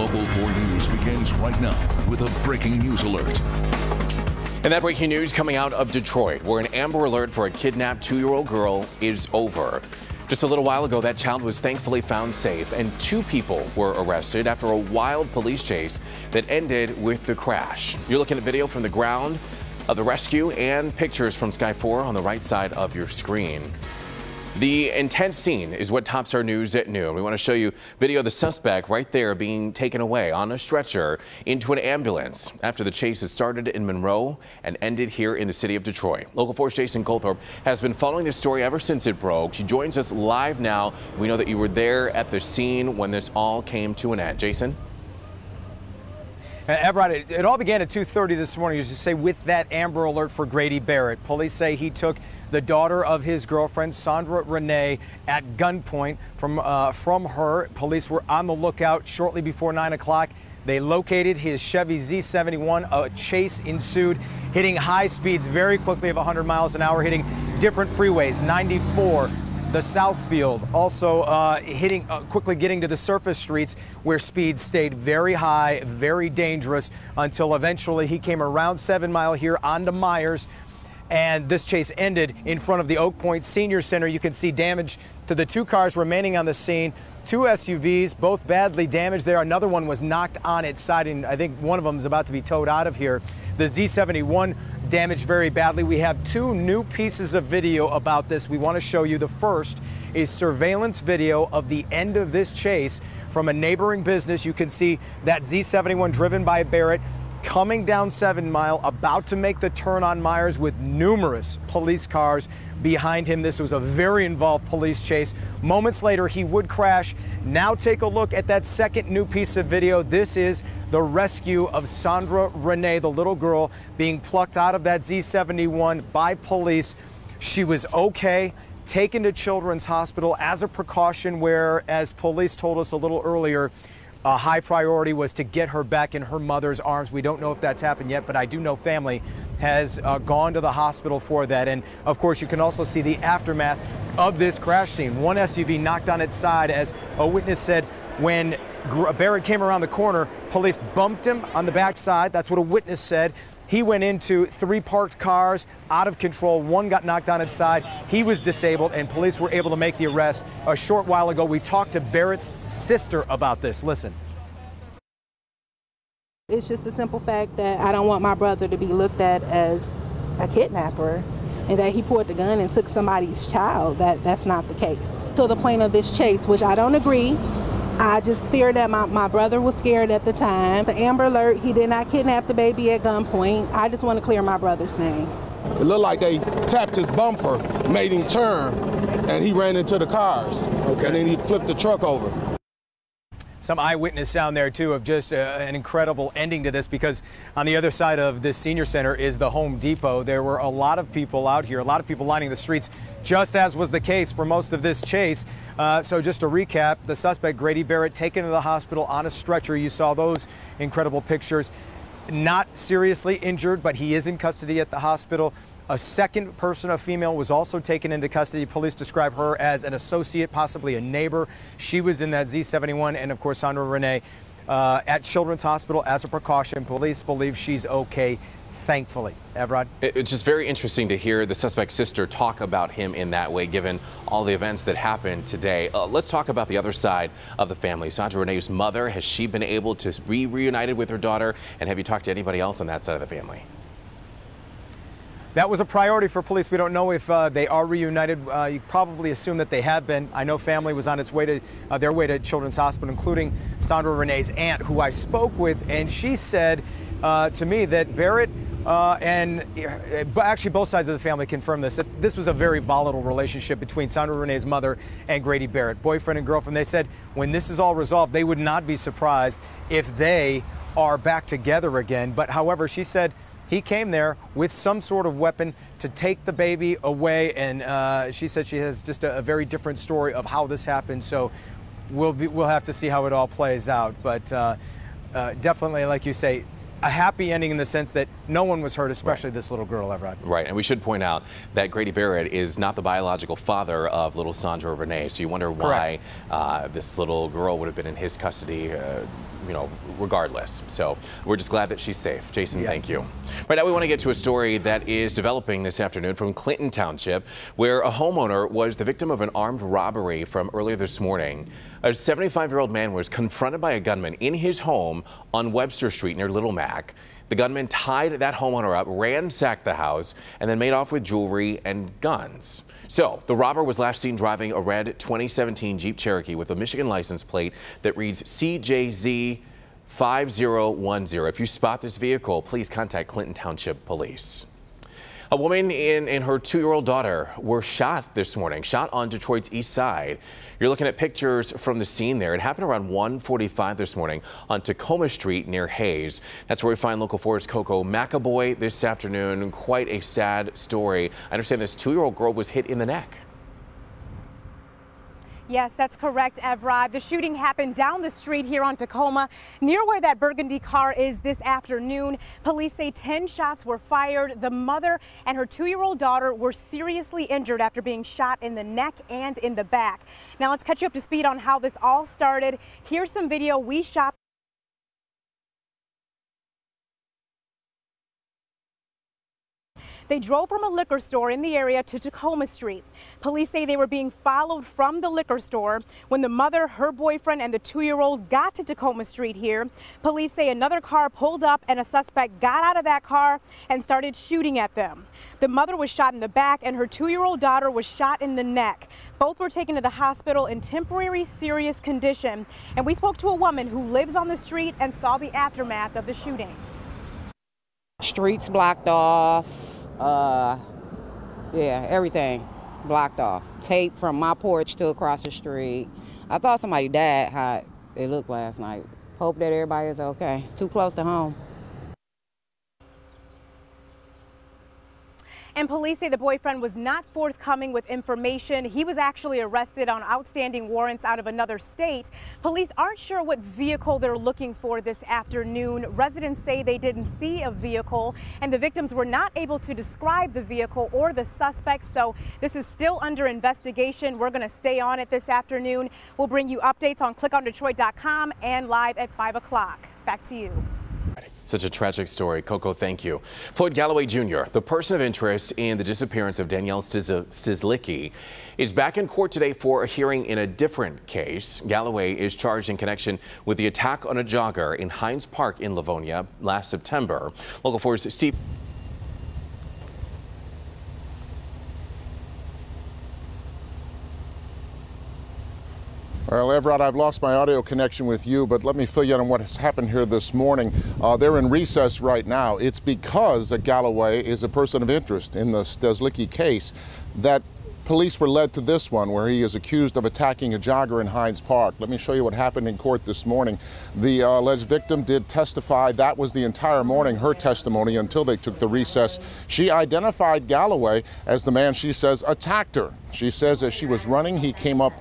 Local 4 News begins right now with a breaking news alert. And that breaking news coming out of Detroit, where an Amber Alert for a kidnapped 2-year-old girl is over. Just a little while ago, that child was thankfully found safe, and 2 people were arrested after a wild police chase that ended with the crash. You're looking at video from the ground of the rescue and pictures from Sky 4 on the right side of your screen. The intense scene is what tops our news at noon. We want to show you video of the suspect right there being taken away on a stretcher into an ambulance after the chase had started in Monroe and ended here in the city of Detroit. Local 4's Jason Colthorpe has been following this story ever since it broke. He joins us live now. We know that you were there at the scene when this all came to an end. Jason? Everett, it all began at 2:30 this morning, as you say, with that Amber Alert for Grady Barrett. Police say he took the daughter of his girlfriend, Sandra Renee, at gunpoint from her. Police were on the lookout shortly before 9 o'clock. They located his Chevy Z71. A chase ensued, hitting high speeds very quickly of 100 miles an hour, hitting different freeways, 94, the Southfield, also quickly getting to the surface streets where speeds stayed very high, very dangerous, until eventually he came around 7 Mile here onto Myers. And this chase ended in front of the Oak Point Senior Center. You can see damage to the 2 cars remaining on the scene. 2 SUVs, both badly damaged there. Another one was knocked on its side, and I think one of them is about to be towed out of here. The Z71 damaged very badly. We have 2 new pieces of video about this we want to show you. The first is surveillance video of the end of this chase from a neighboring business. You can see that Z71 driven by Barrett coming down 7 Mile, about to make the turn on Myers with numerous police cars behind him. This was a very involved police chase. Moments later, he would crash. Now take a look at that second new piece of video. This is the rescue of Sandra Renee, the little girl, being plucked out of that Z71 by police. She was okay, taken to Children's Hospital as a precaution, where, as police told us a little earlier, a high priority was to get her back in her mother's arms. We don't know if that's happened yet, but I do know family has gone to the hospital for that. And of course, you can also see the aftermath of this crash scene. One SUV knocked on its side, as a witness said. When Barrett came around the corner, police bumped him on the backside. That's what a witness said. He went into 3 parked cars, out of control. One got knocked on its side. He was disabled, and police were able to make the arrest. A short while ago, we talked to Barrett's sister about this. Listen. It's just a simple fact that I don't want my brother to be looked at as a kidnapper, and that he pulled the gun and took somebody's child. That's not the case. To the point of this chase, which I don't agree. I just fear that my brother was scared at the time. The Amber Alert, he did not kidnap the baby at gunpoint. I just want to clear my brother's name. It looked like they tapped his bumper, made him turn, and he ran into the cars. Okay. And then he flipped the truck over. Some eyewitness sound there, too, of just an incredible ending to this, because on the other side of this senior center is the Home Depot. There were a lot of people out here, a lot of people lining the streets, just as was the case for most of this chase. So just to recap, the suspect, Grady Barrett, taken to the hospital on a stretcher. You saw those incredible pictures. Not seriously injured, but he is in custody at the hospital. A second person, a female, was also taken into custody. Police describe her as an associate, possibly a neighbor. She was in that Z71, and of course, Sandra Renee at Children's Hospital as a precaution. Police believe she's okay, thankfully. Evrod? It's just very interesting to hear the suspect's sister talk about him in that way, given all the events that happened today. Let's talk about the other side of the family. Sandra Renee's mother, has she been able to be reunited with her daughter? And have you talked to anybody else on that side of the family? That was a priority for police. We don't know if they are reunited. You probably assume that they have been. I know family was on its way to their way to Children's Hospital, including Sandra Renee's aunt, who I spoke with, and she said to me that Barrett and actually both sides of the family confirmed this, that this was a very volatile relationship between Sandra Renee's mother and Grady Barrett, boyfriend and girlfriend. They said when this is all resolved, they would not be surprised if they are back together again. But however, she said he came there with some sort of weapon to take the baby away, and she said she has just a very different story of how this happened. So we'll have to see how it all plays out. But definitely, like you say, a happy ending in the sense that No one was hurt, especially this little girl, Evrod. Right, and we should point out that Grady Barrett is not the biological father of little Sandra Renee, so you wonder why this little girl would have been in his custody, you know, regardless. So we're just glad that she's safe. Jason, thank you. Right now we want to get to a story that is developing this afternoon from Clinton Township, where a homeowner was the victim of an armed robbery from earlier this morning. A 75-year-old man was confronted by a gunman in his home on Webster Street near Little Mac. The gunman tied that homeowner up, ransacked the house, and then made off with jewelry and guns. So the robber was last seen driving a red 2017 Jeep Cherokee with a Michigan license plate that reads CJZ 5010. If you spot this vehicle, please contact Clinton Township Police. A woman and her 2-year-old daughter were shot this morning, shot on Detroit's east side. You're looking at pictures from the scene there. It happened around 1:45 this morning on Tacoma Street near Hayes. That's where we find Local 4's Coco McAboy this afternoon. Quite a sad story. I understand this 2-year-old girl was hit in the neck. Yes, that's correct, Evrod. The shooting happened down the street here on Tacoma, near where that burgundy car is this afternoon. Police say 10 shots were fired. The mother and her 2-year-old daughter were seriously injured after being shot in the neck and in the back. Now let's catch you up to speed on how this all started. Here's some video we shot. They drove from a liquor store in the area to Tacoma Street. Police say they were being followed from the liquor store. When the mother, her boyfriend, and the 2-year-old got to Tacoma Street here, police say another car pulled up and a suspect got out of that car and started shooting at them. The mother was shot in the back and her 2-year-old daughter was shot in the neck. Both were taken to the hospital in temporary serious condition. And we spoke to a woman who lives on the street and saw the aftermath of the shooting. Streets blocked off. Yeah, everything blocked off. Tape from my porch to across the street. I thought somebody died how it looked last night. Hope that everybody is okay. It's too close to home. And police say the boyfriend was not forthcoming with information. He was actually arrested on outstanding warrants out of another state. Police aren't sure what vehicle they're looking for this afternoon. Residents say they didn't see a vehicle, and the victims were not able to describe the vehicle or the suspects. So this is still under investigation. We're going to stay on it this afternoon. We'll bring you updates on clickondetroit.com and live at 5 o'clock. Back to you. Such a tragic story. Coco, thank you. Floyd Galloway Jr., the person of interest in the disappearance of Danielle Stizlicki, is back in court today for a hearing in a different case. Galloway is charged in connection with the attack on a jogger in Hines Park in Livonia last September. Local 4's Steve. Well, Evrod, I've lost my audio connection with you, but let me fill you in on what has happened here this morning. They're in recess right now. It's because Galloway is a person of interest in the Stizlicki case that police were led to this one, where he is accused of attacking a jogger in Hines Park. Let me show you what happened in court this morning. The alleged victim did testify. That was the entire morning, her testimony, until they took the recess. She identified Galloway as the man she says attacked her. She says as she was running, he came up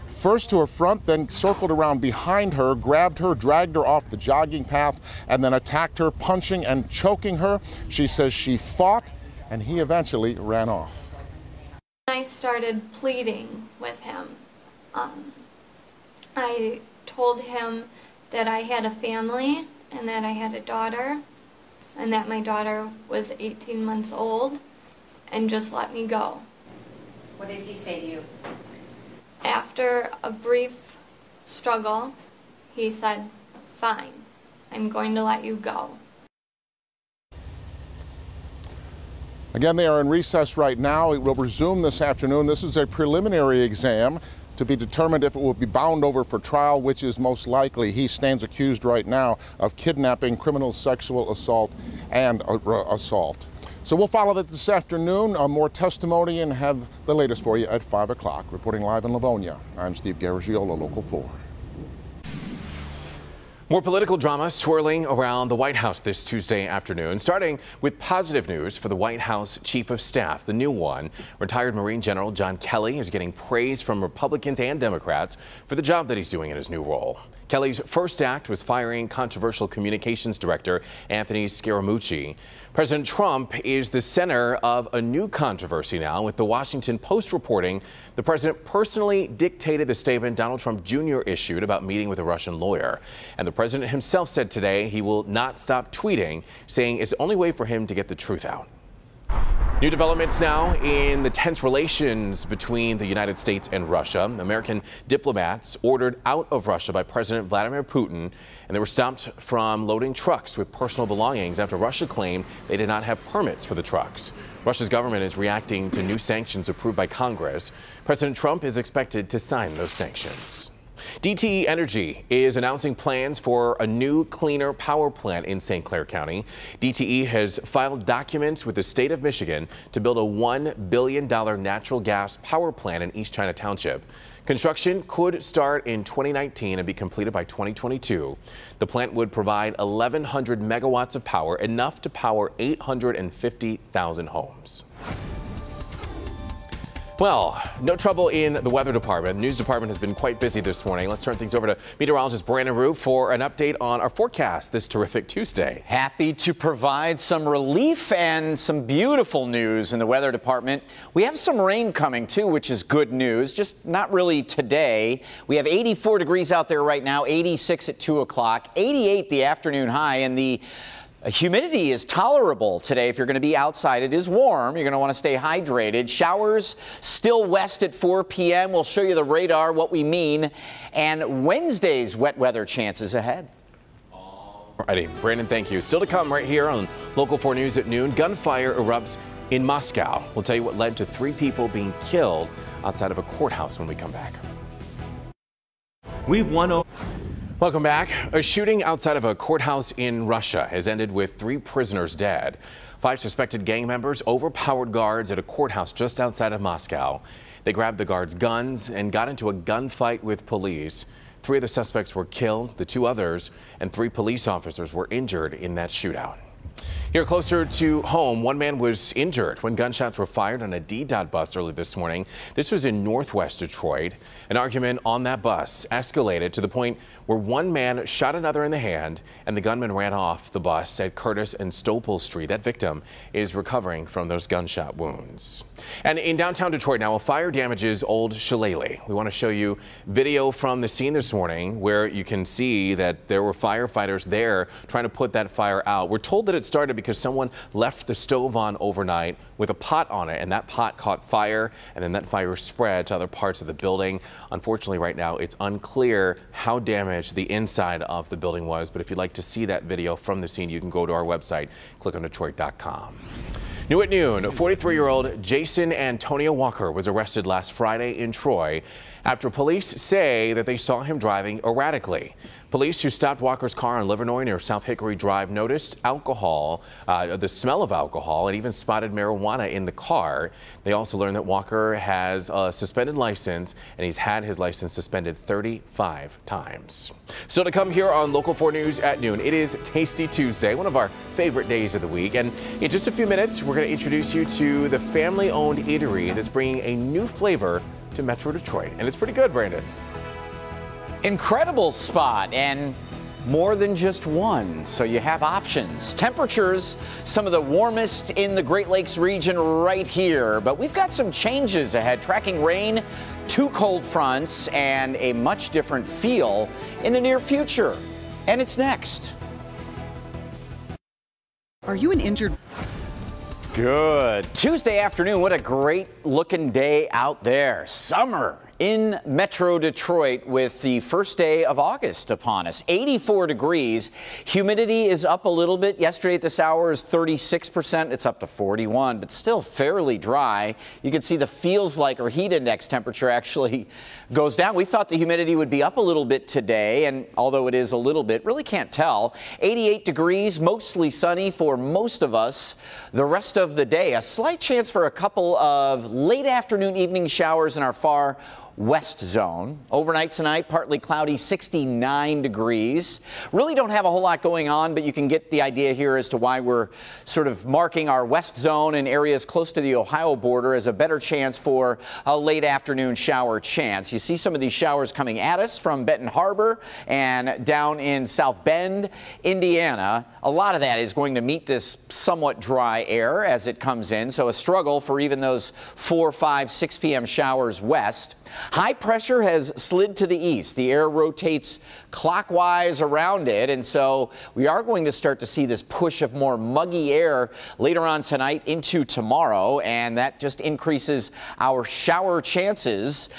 first to her front, then circled around behind her, grabbed her, dragged her off the jogging path, and then attacked her, punching and choking her. She says she fought, and he eventually ran off. I started pleading with him. I told him that I had a family and that I had a daughter, and that my daughter was 18 months old, and just let me go. What did he say to you? After a brief struggle, he said, "Fine, I'm going to let you go." Again, they are in recess right now. It will resume this afternoon. This is a preliminary exam to be determined if it will be bound over for trial, which is most likely. He stands accused right now of kidnapping, criminal sexual assault, and assault. So we'll follow that this afternoon, more testimony, and have the latest for you at 5 o'clock. Reporting live in Livonia, I'm Steve Garagiola, Local 4. More political drama swirling around the White House this Tuesday afternoon, starting with positive news for the White House Chief of Staff. The new one, retired Marine General John Kelly, is getting praise from Republicans and Democrats for the job that he's doing in his new role. Kelly's first act was firing controversial communications director Anthony Scaramucci. President Trump is the center of a new controversy now, with the Washington Post reporting the president personally dictated the statement Donald Trump Jr. issued about meeting with a Russian lawyer. And the president himself said today he will not stop tweeting, saying it's the only way for him to get the truth out. New developments now in the tense relations between the United States and Russia. American diplomats ordered out of Russia by President Vladimir Putin, and they were stopped from loading trucks with personal belongings after Russia claimed they did not have permits for the trucks. Russia's government is reacting to new sanctions approved by Congress. President Trump is expected to sign those sanctions. DTE Energy is announcing plans for a new, cleaner power plant in St. Clair County. DTE has filed documents with the state of Michigan to build a $1 billion natural gas power plant in East China Township. Construction could start in 2019 and be completed by 2022. The plant would provide 1,100 megawatts of power, enough to power 850,000 homes. Well, no trouble in the weather department. The news department has been quite busy this morning. Let's turn things over to meteorologist Brandon Roop for an update on our forecast this terrific Tuesday. Happy to provide some relief and some beautiful news in the weather department. We have some rain coming too, which is good news, just not really today. We have 84 degrees out there right now, 86 at 2 o'clock, 88 the afternoon high, and the humidity is tolerable today. If you're going to be outside, it is warm. You're going to want to stay hydrated. Showers still west at 4 p.m. We'll show you the radar, what we mean, and Wednesday's wet weather chances ahead. Alrighty, Brandon, thank you. Still to come right here on Local 4 News at noon. Gunfire erupts in Moscow. We'll tell you what led to 3 people being killed outside of a courthouse when we come back. We've won. Welcome back. A shooting outside of a courthouse in Russia has ended with 3 prisoners dead. 5 suspected gang members overpowered guards at a courthouse just outside of Moscow. They grabbed the guards' guns and got into a gunfight with police. 3 of the suspects were killed, the 2 others and 3 police officers were injured in that shootout. Here closer to home, 1 man was injured when gunshots were fired on a DDOT bus early this morning. This was in northwest Detroit. An argument on that bus escalated to the point where 1 man shot another in the hand and the gunman ran off the bus at Curtis and Stopel Street. That victim is recovering from those gunshot wounds. And in downtown Detroit now, a fire damages Old Shillelagh. We want to show you video from the scene this morning where you can see that there were firefighters there trying to put that fire out. We're told that it started because someone left the stove on overnight with a pot on it, and that pot caught fire, and then that fire spread to other parts of the building. Unfortunately, right now, it's unclear how damaged the inside of the building was, but if you'd like to see that video from the scene, you can go to our website, clickondetroit.com. New at noon, 43-year-old Jason Antonio Walker was arrested last Friday in Troy after police say that they saw him driving erratically. Police who stopped Walker's car on Livernois near South Hickory Drive noticed alcohol, the smell of alcohol, and even spotted marijuana in the car. They also learned that Walker has a suspended license, and he's had his license suspended 35 times. Still to come here on Local 4 News at noon, it is Tasty Tuesday, one of our favorite days of the week. And in just a few minutes, we're going to introduce you to the family-owned eatery that's bringing a new flavor to Metro Detroit. And it's pretty good, Brandon. Incredible spot, and more than just one, so you have options. Temperatures, some of the warmest in the Great Lakes region right here, but we've got some changes ahead, tracking rain, 2 cold fronts, and a much different feel in the near future. And it's next. Are you an injured? Good. Tuesday afternoon, what a great looking day out there. Summer in Metro Detroit with the first day of August upon us. 84 degrees. Humidity is up a little bit. Yesterday at this hour is 36%. It's up to 41, but still fairly dry. You can see the feels like or heat index temperature actually goes down. We thought the humidity would be up a little bit today, and although it is a little bit, really can't tell. 88 degrees, mostly sunny for most of us the rest of the day. A slight chance for a couple of late afternoon, evening showers in our far west zone. Overnight tonight, partly cloudy, 69 degrees. Really don't have a whole lot going on, but you can get the idea here as to why we're sort of marking our west zone and areas close to the Ohio border as a better chance for a late afternoon shower chance. You see some of these showers coming at us from Benton Harbor and down in South Bend, Indiana. A lot of that is going to meet this somewhat dry air as it comes in, so a struggle for even those 4, 5, 6 p.m. showers west. High pressure has slid to the east. The air rotates clockwise around it, and so we are going to start to see this push of more muggy air later on tonight into tomorrow, and that just increases our shower chances.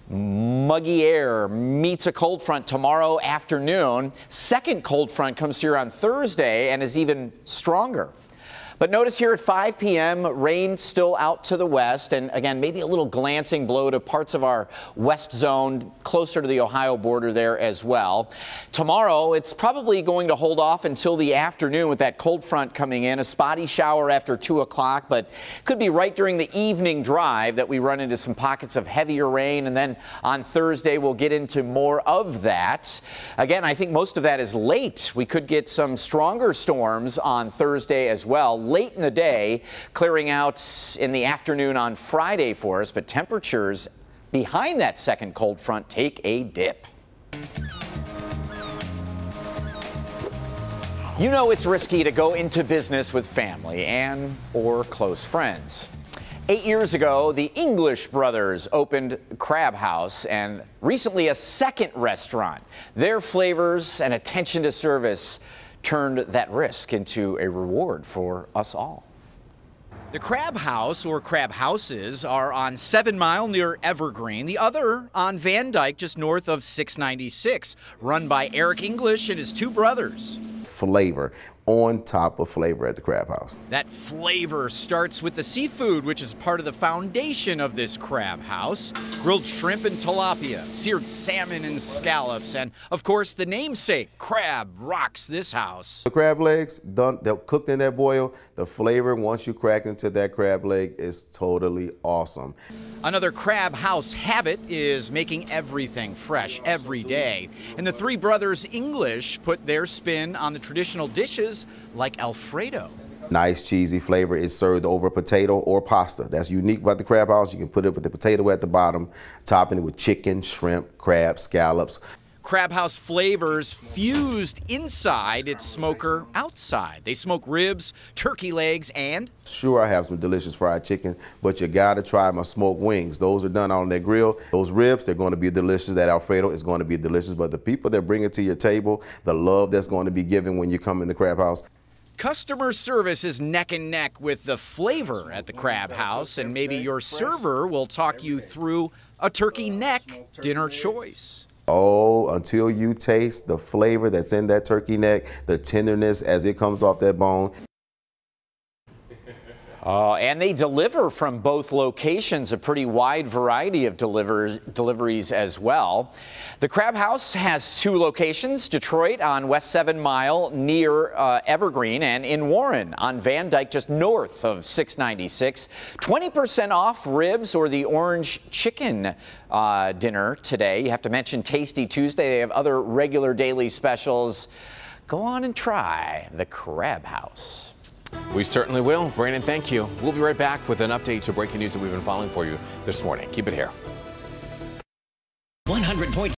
Muggy air meets a cold front tomorrow afternoon. Second cold front comes here on Thursday and is even stronger. But notice here at 5 p.m., rain still out to the west, and again, maybe a little glancing blow to parts of our west zone closer to the Ohio border there as well. Tomorrow, it's probably going to hold off until the afternoon with that cold front coming in, a spotty shower after 2 o'clock, but could be right during the evening drive that we run into some pockets of heavier rain, and then on Thursday, we'll get into more of that. Again, I think most of that is late. We could get some stronger storms on Thursday as well. Late in the day, clearing out in the afternoon on Friday for us, but temperatures behind that second cold front take a dip. You know it's risky to go into business with family and or close friends. 8 years ago, the English brothers opened Crab House, and recently a second restaurant. Their flavors and attention to service turned that risk into a reward for us all. The Crab House, or Crab Houses, are on 7 Mile near Evergreen. The other on Van Dyke, just north of 696, run by Eric English and his 2 brothers. Flavor on top of flavor at the Crab House. That flavor starts with the seafood, which is part of the foundation of this Crab House. Grilled shrimp and tilapia, seared salmon and scallops, and of course the namesake, crab, rocks this house. The crab legs, they're cooked in that boil. The flavor, once you crack into that crab leg, is totally awesome. Another Crab House habit is making everything fresh every day. And the 3 brothers English put their spin on the traditional dishes like Alfredo. Nice cheesy flavor. It's served over potato or pasta. That's unique about the Crab House. You can put it with the potato at the bottom, topping it with chicken, shrimp, crab, scallops. Crab House flavors fused inside its smoker outside. They smoke ribs, turkey legs, and... Sure, I have some delicious fried chicken, but you gotta try my smoked wings. Those are done on their grill. Those ribs, they're gonna be delicious. That Alfredo is gonna be delicious, but the people that bring it to your table, the love that's gonna be given when you come in the Crab House. Customer service is neck and neck with the flavor at the Crab House, and maybe your server will talk you through a turkey neck dinner choice. Oh, until you taste the flavor that's in that turkey neck, the tenderness as it comes off that bone. And they deliver from both locations, a pretty wide variety of deliveries as well. The Crab House has 2 locations, Detroit on West 7 Mile near Evergreen, and in Warren on Van Dyke just north of 696. 20% off ribs or the orange chicken dinner today. You have to mention Tasty Tuesday. They have other regular daily specials. Go on and try the Crab House. We certainly will. Brandon, thank you. We'll be right back with an update to breaking news that we've been following for you this morning. Keep it here. 100.5